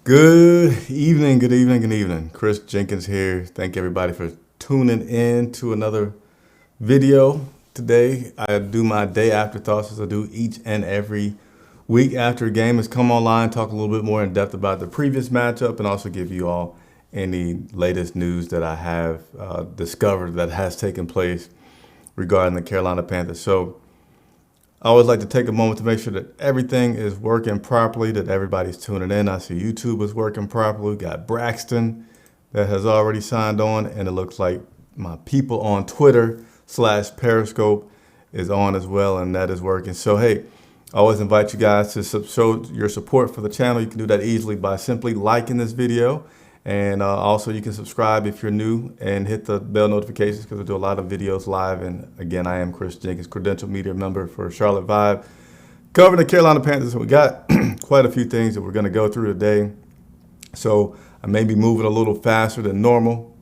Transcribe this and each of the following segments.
Good evening, good evening, good evening. Chris Jenkins here. Thank everybody for tuning in to another video today. I do my day after thoughts as I do each and every week after a game has come online, talk a little bit more in depth about the previous matchup and also give you all any latest news that I have discovered that has taken place regarding the Carolina Panthers. So I always like to take a moment to make sure that everything is working properly, that everybody's tuning in. I see YouTube is working properly. We got Braxton that has already signed on, and it looks like my people on Twitter/Periscope is on as well, and that is working. So, hey, I always invite you guys to show your support for the channel. You can do that easily by simply liking this video. And also you can subscribe if you're new and hit the bell notifications because I do a lot of videos live. And again, I am Chris Jenkins, credential media member for Charlotte Vibe, covering the Carolina Panthers. And we got quite a few things that we're going to go through today. So I may be moving a little faster than normal.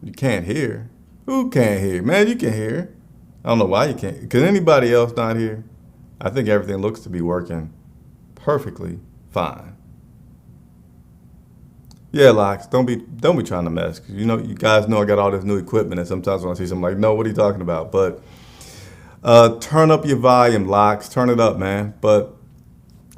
You can't hear. Who can't hear? Man, you can hear. I don't know why you can't. Can anybody else not hear? I think everything looks to be working perfectly fine. Yeah, Locks, don't be trying to mess. 'Cause you guys know I got all this new equipment, and sometimes when I see something like, no, what are you talking about? But turn up your volume, Locks. Turn it up, man. But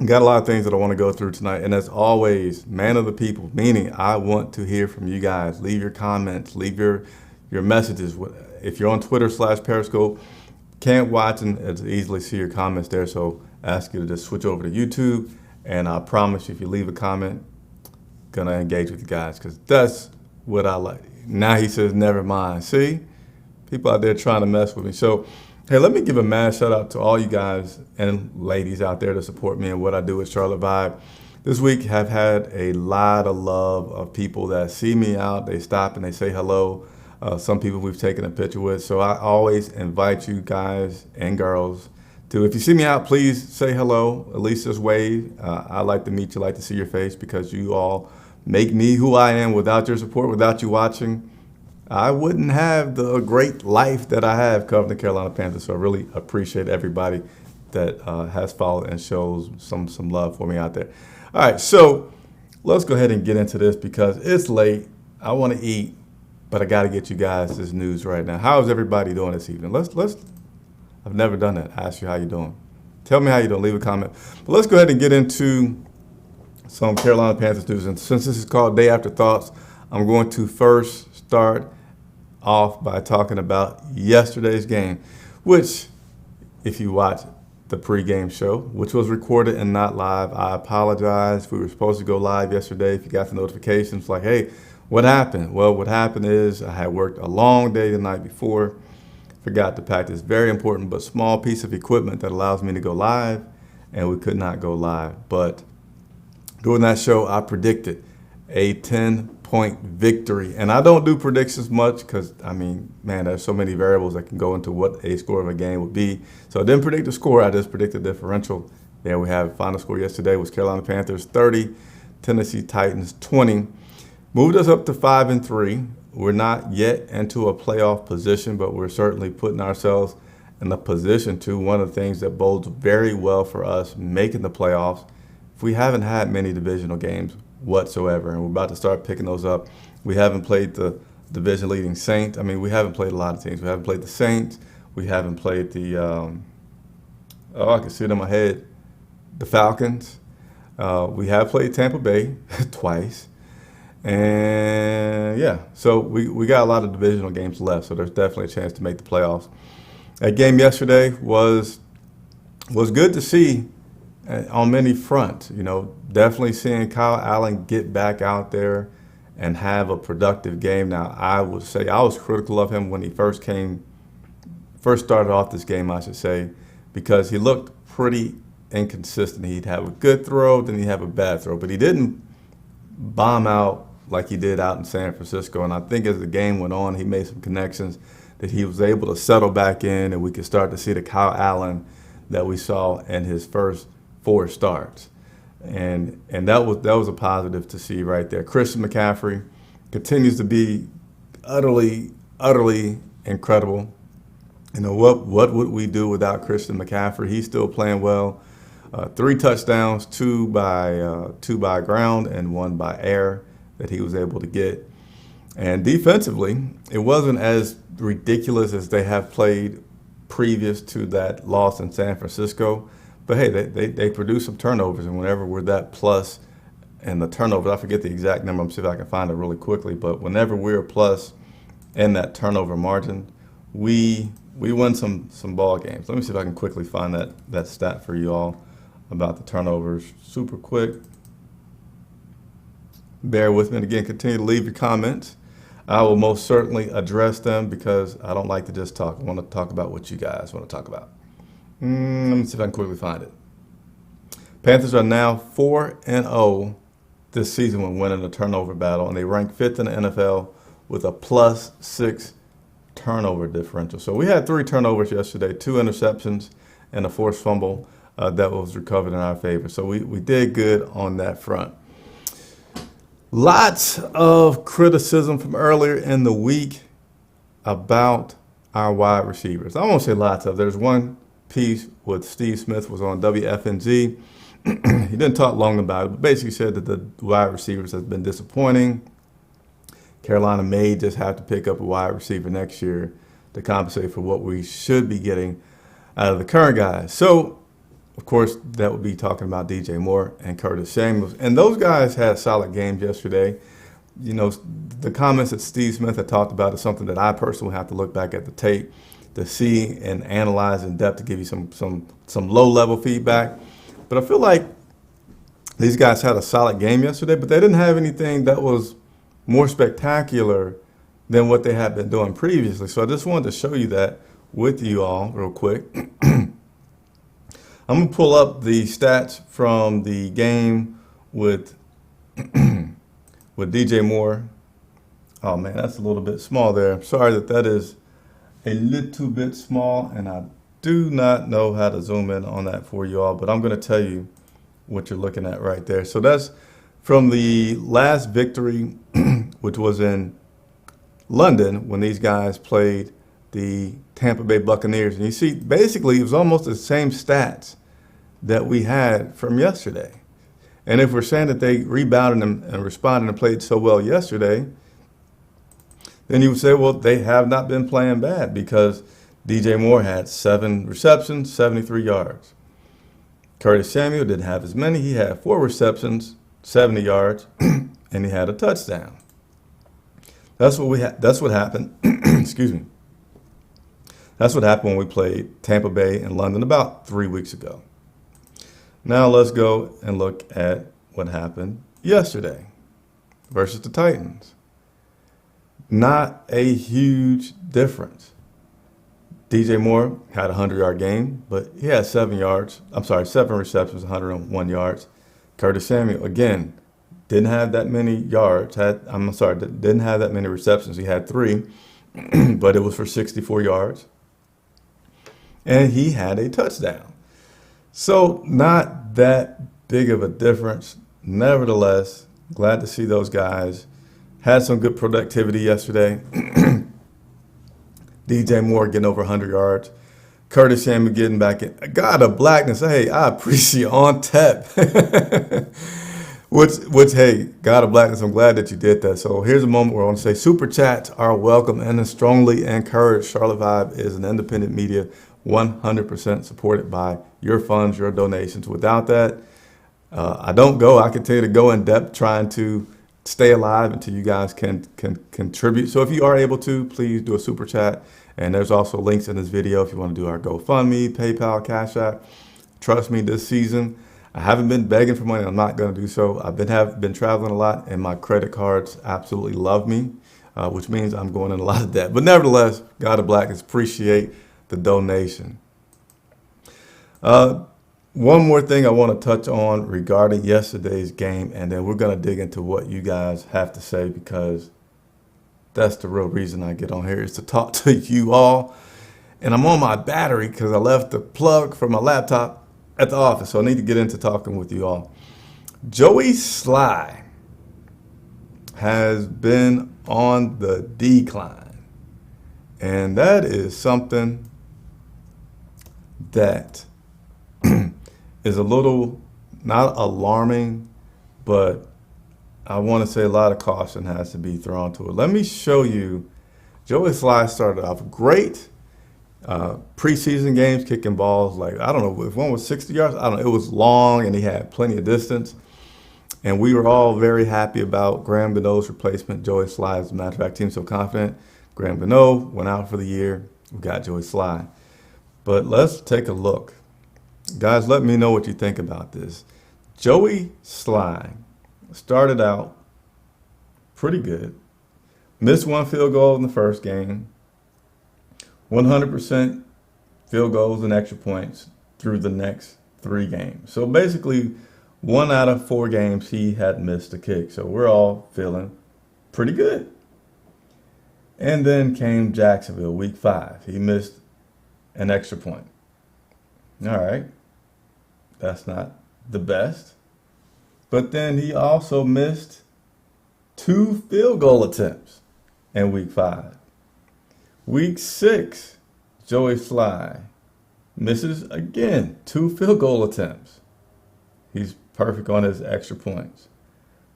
got a lot of things that I want to go through tonight. And as always, man of the people, meaning I want to hear from you guys. Leave your comments, leave your messages. If you're on Twitter/Periscope, can't watch and as easily see your comments there. So I ask you to just switch over to YouTube. And I promise you, if you leave a comment, gonna engage with you guys because that's what I like. Now he says, never mind. See, people out there trying to mess with me. So, hey, let me give a mad shout out to all you guys and ladies out there to support me and what I do with Charlotte Vibe. This week have had a lot of love of people that see me out. They stop and they say hello. Some people we've taken a picture with. So I always invite you guys and girls to, if you see me out, please say hello, at least just wave. I like to meet you, like to see your face because you all make me who I am. Without your support, without you watching, I wouldn't have the great life that I have covering the Carolina Panthers. So I really appreciate everybody that has followed and shows some love for me out there. All right, so let's go ahead and get into this because it's late. I want to eat, but I got to get you guys this news right now. How is everybody doing this evening? I've never done that. Ask you how you doing. Tell me how you doing. Leave a comment. But let's go ahead and get into some Carolina Panthers news. And since this is called Day After Thoughts, I'm going to first start off by talking about yesterday's game, which, if you watch the pregame show, which was recorded and not live, I apologize. We were supposed to go live yesterday. If you got the notifications, like, hey, what happened? Well, what happened is I had worked a long day the night before, forgot to pack this very important but small piece of equipment that allows me to go live, and we could not go live. But during that show, I predicted a 10-point victory. And I don't do predictions much because, I mean, man, there's so many variables that can go into what a score of a game would be. So I didn't predict the score. I just predicted the differential. There we have it. Final score yesterday was Carolina Panthers 30, Tennessee Titans 20. Moved us up to 5-3. We're not yet into a playoff position, but we're certainly putting ourselves in a position to. One of the things that bodes very well for us making the playoffs. If we haven't had many divisional games whatsoever, and we're about to start picking those up. We haven't played the division-leading Saints. I mean, we haven't played a lot of teams. We haven't played the Saints. We haven't played the, I can see it in my head, the Falcons. We have played Tampa Bay twice. And, yeah, so we got a lot of divisional games left, so there's definitely a chance to make the playoffs. That game yesterday was good to see on many fronts. Definitely seeing Kyle Allen get back out there and have a productive game. Now, I would say I was critical of him when he first started off this game, I should say, because he looked pretty inconsistent. He'd have a good throw, then he'd have a bad throw, but he didn't bomb out like he did out in San Francisco. And I think as the game went on, he made some connections that he was able to settle back in, and we could start to see the Kyle Allen that we saw in his first 4 starts. And that was a positive to see right there. Christian McCaffrey continues to be utterly incredible. What would we do without Christian McCaffrey? He's still playing well. 3 touchdowns, two by ground and one by air that he was able to get. And defensively, it wasn't as ridiculous as they have played previous to that loss in San Francisco. But hey, they produced some turnovers, and whenever we're that plus in the turnovers, I forget the exact number. I'm see if I can find it really quickly. But whenever we're plus in that turnover margin, we win some ball games. Let me see if I can quickly find that stat for you all about the turnovers super quick. Bear with me, and again, continue to leave your comments. I will most certainly address them because I don't like to just talk. I want to talk about what you guys want to talk about. Let me see if I can quickly find it. Panthers are now 4-0 this season when winning the turnover battle, and they rank 5th in the NFL with a +6 turnover differential. So we had 3 turnovers yesterday, 2 interceptions, and a forced fumble that was recovered in our favor. So we did good on that front. Lots of criticism from earlier in the week about our wide receivers. I won't say lots of. There's one piece with Steve Smith was on WFNZ. He didn't talk long about it, but basically said that the wide receivers has been disappointing. Carolina may just have to pick up a wide receiver next year to compensate for what we should be getting out of the current guys. So, of course, that would be talking about DJ Moore and Curtis Samuels. And those guys had solid games yesterday. You know, the comments that Steve Smith had talked about is something that I personally have to look back at the tape to see and analyze in depth to give you some low-level feedback. But I feel like these guys had a solid game yesterday, but they didn't have anything that was more spectacular than what they had been doing previously. So I just wanted to show you that with you all real quick. I'm going to pull up the stats from the game with with DJ Moore. Oh, man, that's a little bit small there. I'm sorry that is a little bit small, and I do not know how to zoom in on that for you all, but I'm going to tell you what you're looking at right there. So that's from the last victory, which was in London when these guys played the Tampa Bay Buccaneers. And you see, basically, it was almost the same stats that we had from yesterday. And if we're saying that they rebounded and responded and played so well yesterday, then you would say, well, they have not been playing bad because DJ Moore had 7 receptions, 73 yards. Curtis Samuel didn't have as many. He had 4 receptions, 70 yards, and he had a touchdown. That's what That's what happened. Excuse me. That's what happened when we played Tampa Bay in London about 3 weeks ago. Now let's go and look at what happened yesterday versus the Titans. Not a huge difference. DJ Moore had a 100-yard game, but he had 7 receptions, 101 yards. Curtis Samuel, again, didn't have that many yards. Didn't have that many receptions. He had 3, but it was for 64 yards. And he had a touchdown. So not that big of a difference. Nevertheless, glad to see those guys. Had some good productivity yesterday. DJ Moore getting over 100 yards. Curtis Samuel getting back in. God of blackness. Hey, I appreciate on tap. Which, hey, God of blackness, I'm glad that you did that. So here's a moment where I want to say super chats are welcome and strongly encouraged. Charlotte Vibe is an independent media, 100% supported by your funds, your donations. Without that, I don't go. I continue to go in depth trying to stay alive until you guys can contribute. So if you are able to, please do a super chat. And there's also links in this video if you want to do our GoFundMe, PayPal, Cash App. Trust me, this season, I haven't been begging for money. I'm not going to do so. I've been traveling a lot, and my credit cards absolutely love me, which means I'm going in a lot of debt. But nevertheless, God of Blackness, appreciate the donation. One more thing I want to touch on regarding yesterday's game, and then we're going to dig into what you guys have to say, because that's the real reason I get on here, is to talk to you all. And I'm on my battery because I left the plug for my laptop at the office, so I need to get into talking with you all. Joey Sly has been on the decline, and that is something that is a little not alarming, but I want to say a lot of caution has to be thrown to it. Let me show you. Joey Sly started off great. Preseason games, kicking balls like, I don't know if one was 60 yards. I don't know. It was long and he had plenty of distance. And we were all very happy about Graham Gano's replacement, Joey Sly. As a matter of fact, team so confident. Graham Gano went out for the year. We got Joey Sly. But let's take a look. Guys, let me know what you think about this. Joey Sly started out pretty good. Missed one field goal in the first game. 100% field goals and extra points through the next 3 games. So basically, 1 out of 4 games he had missed a kick. So we're all feeling pretty good. And then came Jacksonville, week 5. He missed an extra point. All right. That's not the best. But then he also missed 2 field goal attempts in week 5. Week 6, Joey Sly misses again 2 field goal attempts. He's perfect on his extra points.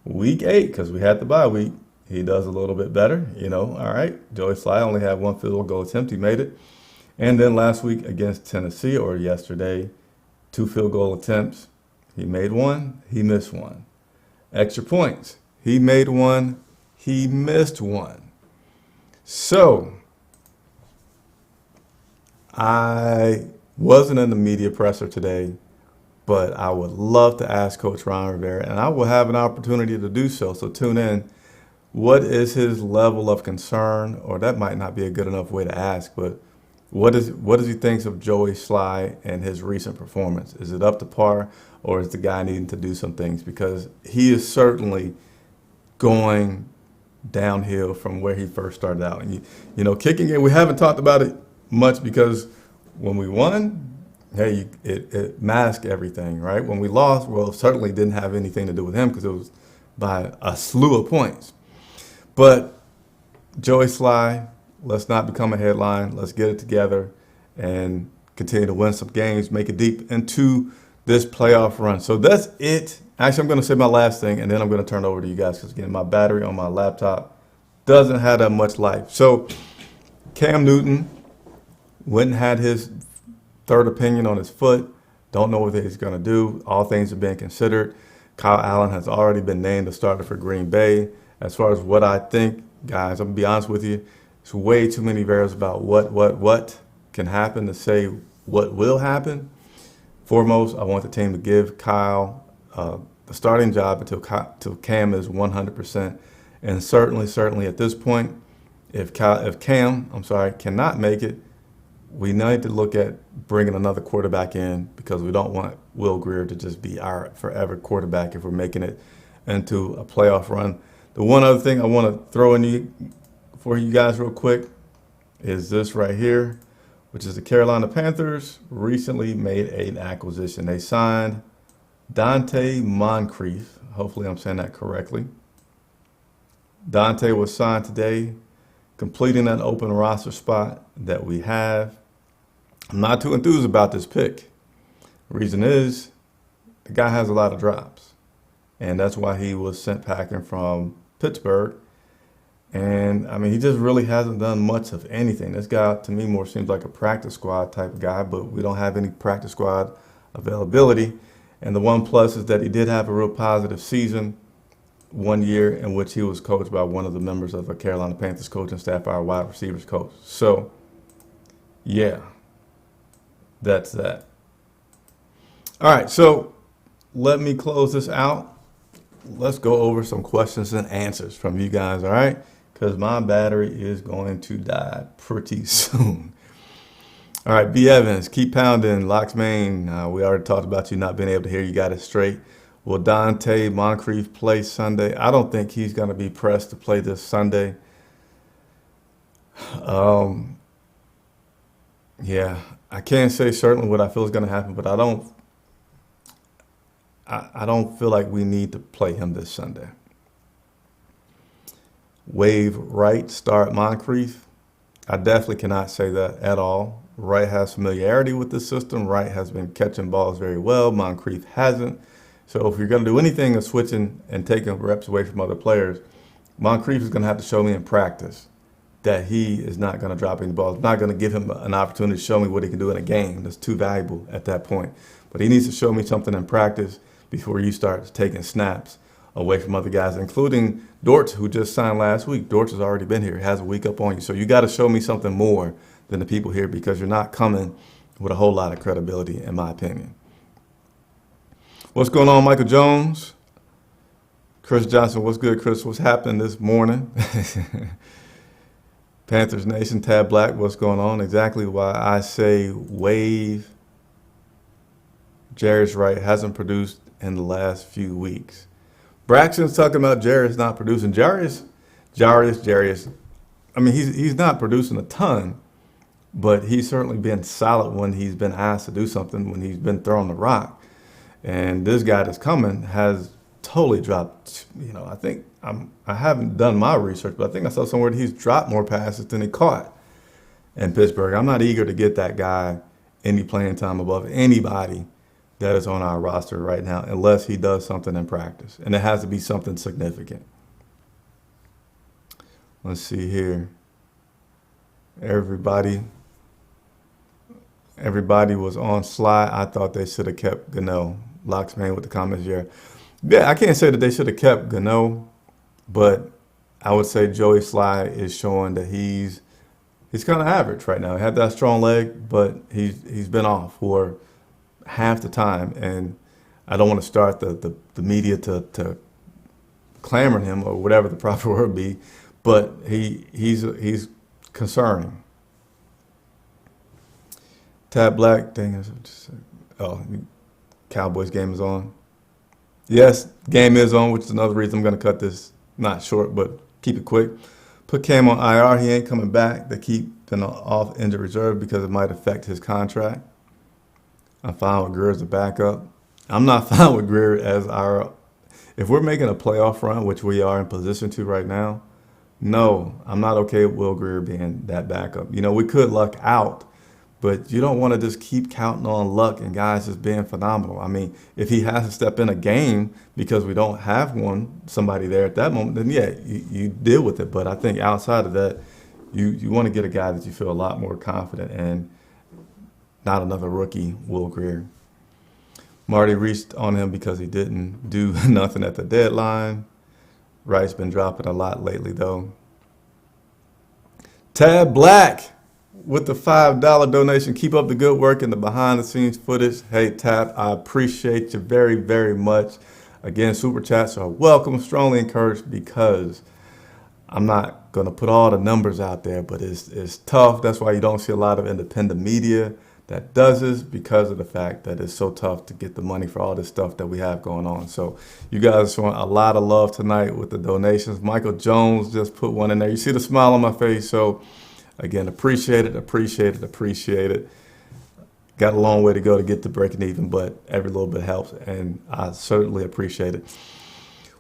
Week 8, because we had the bye week, he does a little bit better. All right. Joey Sly only had 1 field goal attempt. He made it. And then last week against Tennessee, or yesterday, 2 field goal attempts. He made 1. He missed 1. Extra points. He made 1. He missed 1. So I wasn't in the media presser today, but I would love to ask Coach Ron Rivera, and I will have an opportunity to do so. So tune in. What is his level of concern? Or that might not be a good enough way to ask, but what does he think of Joey Sly and his recent performance? Is it up to par, or is the guy needing to do some things? Because he is certainly going downhill from where he first started out. And kicking it, we haven't talked about it much because when we won, hey, it masked everything, right? When we lost, well, it certainly didn't have anything to do with him because it was by a slew of points. But Joey Sly, let's not become a headline. Let's get it together and continue to win some games, make it deep into this playoff run. So that's it. Actually, I'm going to say my last thing, and then I'm going to turn it over to you guys because, again, my battery on my laptop doesn't have that much life. So Cam Newton went and had his third opinion on his foot. Don't know what he's going to do. All things are being considered. Kyle Allen has already been named the starter for Green Bay. As far as what I think, guys, I'm going to be honest with you, it's way too many variables about what can happen to say what will happen. Foremost, I want the team to give Kyle the starting job until Cam is 100%. And certainly at this point, if Cam cannot make it, we need to look at bringing another quarterback in because we don't want Will Grier to just be our forever quarterback if we're making it into a playoff run. The one other thing I want to throw in for you guys real quick is this right here, which is the Carolina Panthers recently made an acquisition. They signed Dante Moncrief. Hopefully I'm saying that correctly. Dante was signed today, completing that open roster spot that we have. I'm not too enthused about this pick. Reason is the guy has a lot of drops, and that's why he was sent packing from Pittsburgh. And I mean, he just really hasn't done much of anything. This guy, to me, more seems like a practice squad type of guy, but we don't have any practice squad availability. And the one plus is that he did have a real positive season 1 year in which he was coached by one of the members of the Carolina Panthers coaching staff, our wide receivers coach. So, yeah, that's that. All right, so let me close this out. Let's go over some questions and answers from you guys, all right? Because my battery is going to die pretty soon. All right, B. Evans, keep pounding. Locks Maine, we already talked about you not being able to hear. You got it straight. Will Dante Moncrief play Sunday? I don't think he's going to be pressed to play this Sunday. Yeah, I can't say certainly what I feel is going to happen, but I don't feel like we need to play him this Sunday. Wave right, start Moncrief. I definitely cannot say that at all. Wright has familiarity with the system. Wright has been catching balls very well. Moncrief hasn't. So if you're going to do anything of switching and taking reps away from other players, Moncrief is going to have to show me in practice that he is not going to drop any balls. I'm not going to give him an opportunity to show me what he can do in a game. That's too valuable at that point. But he needs to show me something in practice before you start taking snaps away from other guys, including Dortch, who just signed last week. Dortch has already been here. He has a week up on you. So you got to show me something more than the people here, because you're not coming with a whole lot of credibility, in my opinion. What's going on, Michael Jones? Chris Johnson, what's good, Chris? What's happening this morning? Panthers Nation, Tab Black, what's going on? Exactly why I say wave. Jarius Wright hasn't produced in the last few weeks. Braxton's talking about Jarius not producing. Jarius. I mean, he's not producing a ton, but he's certainly been solid when he's been asked to do something, when he's been thrown the rock. And this guy that's coming has totally dropped. I think I haven't done my research, but I think I saw somewhere that he's dropped more passes than he caught in Pittsburgh. I'm not eager to get that guy any playing time above anybody that is on our roster right now, unless he does something in practice. And it has to be something significant. Let's see here. Everybody was on Sly. I thought they should have kept Gano. Locksman with the comments here. Yeah, I can't say that they should have kept Gano, but I would say Joey Sly is showing that he's kind of average right now. He had that strong leg, but he's been off for half the time, and I don't want to start the media to clamoring him, or whatever the proper word be, but he's concerning. Tab Black, dang, Cowboys game is on. Yes, game is on, which is another reason I'm going to cut this not short, but keep it quick. Put Cam on IR. He ain't coming back. They keep him off injured reserve because it might affect his contract. I'm fine with Greer as a backup. I'm not fine with Greer as our – if we're making a playoff run, which we are in position to right now, no, I'm not okay with Will Greer being that backup. We could luck out, but you don't want to just keep counting on luck and guys just being phenomenal. I mean, if he has to step in a game because we don't have somebody there at that moment, then yeah, you deal with it. But I think outside of that, you want to get a guy that you feel a lot more confident in, not another rookie, Will Greer. Marty reached on him because he didn't do nothing at the deadline. Wright's been dropping a lot lately, though. Tab Black with the $5 donation. Keep up the good work and the behind-the-scenes footage. Hey, Tab, I appreciate you very, very much. Again, super chats are welcome, strongly encouraged, because I'm not going to put all the numbers out there, but it's tough. That's why you don't see a lot of independent media that does this, because of the fact that it's so tough to get the money for all this stuff that we have going on. So you guys are showing a lot of love tonight with the donations. Michael Jones just put one in there. You see the smile on my face. So again, appreciate it. Got a long way to go to get to breaking even, but every little bit helps, and I certainly appreciate it.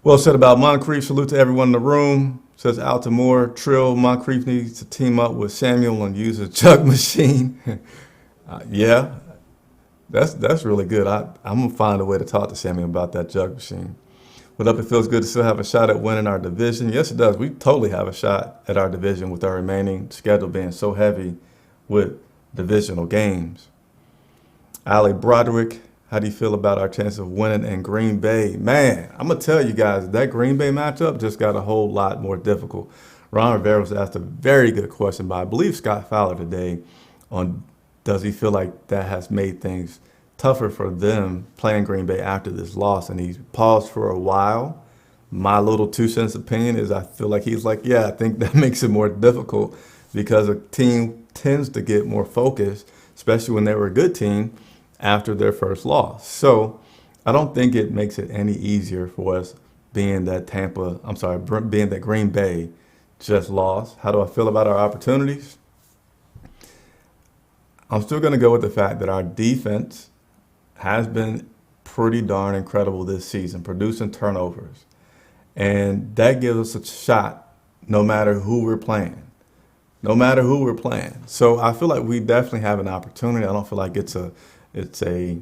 Well said about Moncrief. Salute to everyone in the room. Says Altamore, Trill, Moncrief needs to team up with Samuel and use a jug machine. Yeah, that's really good. I'm going to find a way to talk to Samuel about that jug machine. What up? It feels good to still have a shot at winning our division. Yes, it does. We totally have a shot at our division with our remaining schedule being so heavy with divisional games. Ali Broderick, how do you feel about our chance of winning in Green Bay? Man, I'm going to tell you guys, that Green Bay matchup just got a whole lot more difficult. Ron Rivera was asked a very good question by, I believe, Scott Fowler today on does he feel like that has made things tougher for them playing Green Bay after this loss? And he paused for a while. My little 2 cents opinion is I feel like he's like, yeah, I think that makes it more difficult because a team tends to get more focused, especially when they were a good team, after their first loss. So I don't think it makes it any easier for us being that being that Green Bay just lost. How do I feel about our opportunities? I'm still going to go with the fact that our defense has been pretty darn incredible this season, producing turnovers. And that gives us a shot no matter who we're playing. no matter who we're playing. So I feel like we definitely have an opportunity. I don't feel like it's a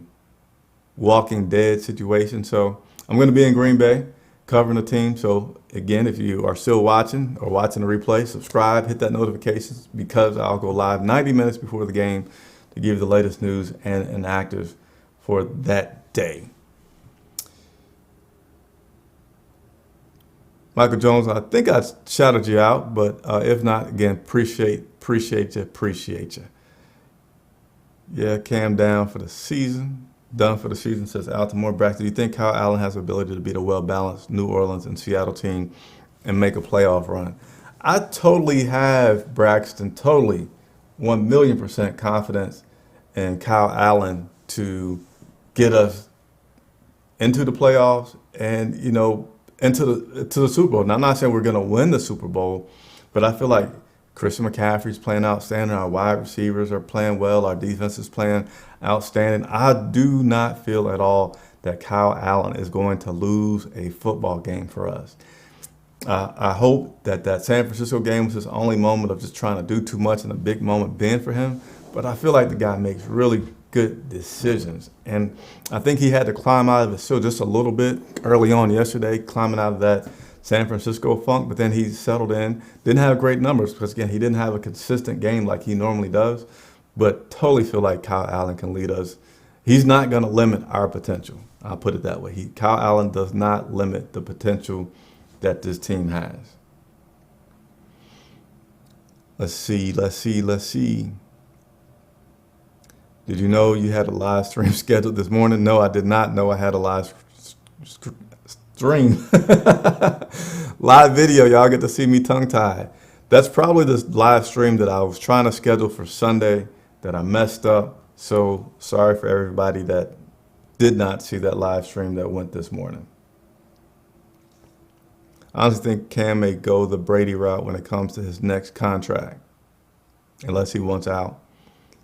walking dead situation. So I'm going to be in Green Bay covering the team. So again, if you are still watching or watching the replay, subscribe, hit that notifications, because I'll go live 90 minutes before the game to give you the latest news and inactives for that day. Michael Jones, I think I shouted you out, but if not, again, appreciate you. Yeah, Cam down for the season. Done for the season, says Altamore Braxton. Do you think Kyle Allen has the ability to beat a well-balanced New Orleans and Seattle team and make a playoff run? I totally have, Braxton, totally 1,000,000% confidence in Kyle Allen to get us into the playoffs and, into the Super Bowl. Now, I'm not saying we're going to win the Super Bowl, but I feel like Christian McCaffrey's playing outstanding. Our wide receivers are playing well. Our defense is playing outstanding. I do not feel at all that Kyle Allen is going to lose a football game for us. I hope that San Francisco game was his only moment of just trying to do too much and a big moment being for him. But I feel like the guy makes really good decisions. And I think he had to climb out of it still just a little bit early on yesterday, climbing out of that San Francisco funk, but then he settled in. Didn't have great numbers because, again, he didn't have a consistent game like he normally does, but totally feel like Kyle Allen can lead us. He's not going to limit our potential. I'll put it that way. Kyle Allen does not limit the potential that this team has. Let's see. Did you know you had a live stream scheduled this morning? No, I did not know I had a live stream. Live video, y'all get to see me tongue-tied. That's probably the live stream that I was trying to schedule for Sunday that I messed up. So sorry for everybody that did not see that live stream that went this morning. I honestly think Cam may go the Brady route when it comes to his next contract, unless he wants out.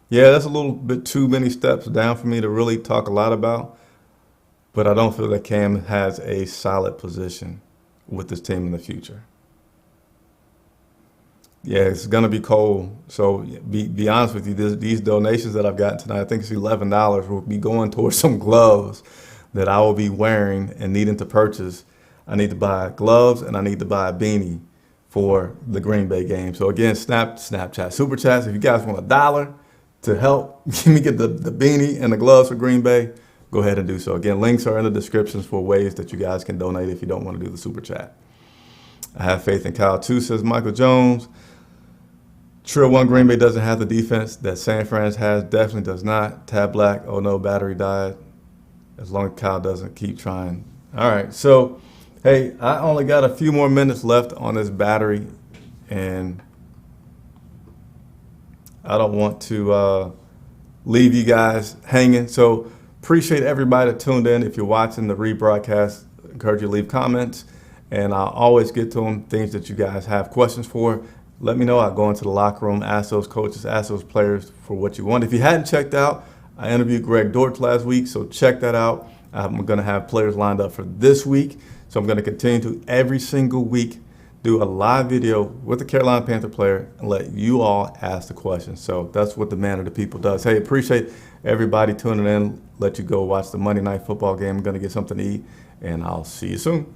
Yeah, that's a little bit too many steps down for me to really talk a lot about, but I don't feel that Cam has a solid position with this team in the future. Yeah, it's going to be cold. So be honest with you, these donations that I've gotten tonight, I think it's $11, will be going towards some gloves that I will be wearing and needing to purchase. I need to buy gloves and I need to buy a beanie for the Green Bay game. So again, Snapchat, Super Chats, if you guys want $1 to help me get the beanie and the gloves for Green Bay, go ahead and do so. Again, links are in the descriptions for ways that you guys can donate if you don't want to do the Super Chat. I have faith in Kyle too, says Michael Jones. Trill 1, Green Bay doesn't have the defense that San Fran has. Definitely does not. Tab Black, oh no, battery died. As long as Kyle doesn't keep trying. All right, so, hey, I only got a few more minutes left on this battery, and I don't want to leave you guys hanging. So appreciate everybody that tuned in. If you're watching the rebroadcast, I encourage you to leave comments, and I'll always get to them, things that you guys have questions for. Let me know. I'll go into the locker room, ask those coaches, ask those players for what you want. If you hadn't checked out, I interviewed Greg Dortch last week, so check that out. I'm going to have players lined up for this week, so I'm going to continue to every single week do a live video with a Carolina Panther player and let you all ask the questions. So that's what the man of the people does. Hey, appreciate everybody tuning in. Let you go watch the Monday Night Football game. I'm going to get something to eat, and I'll see you soon.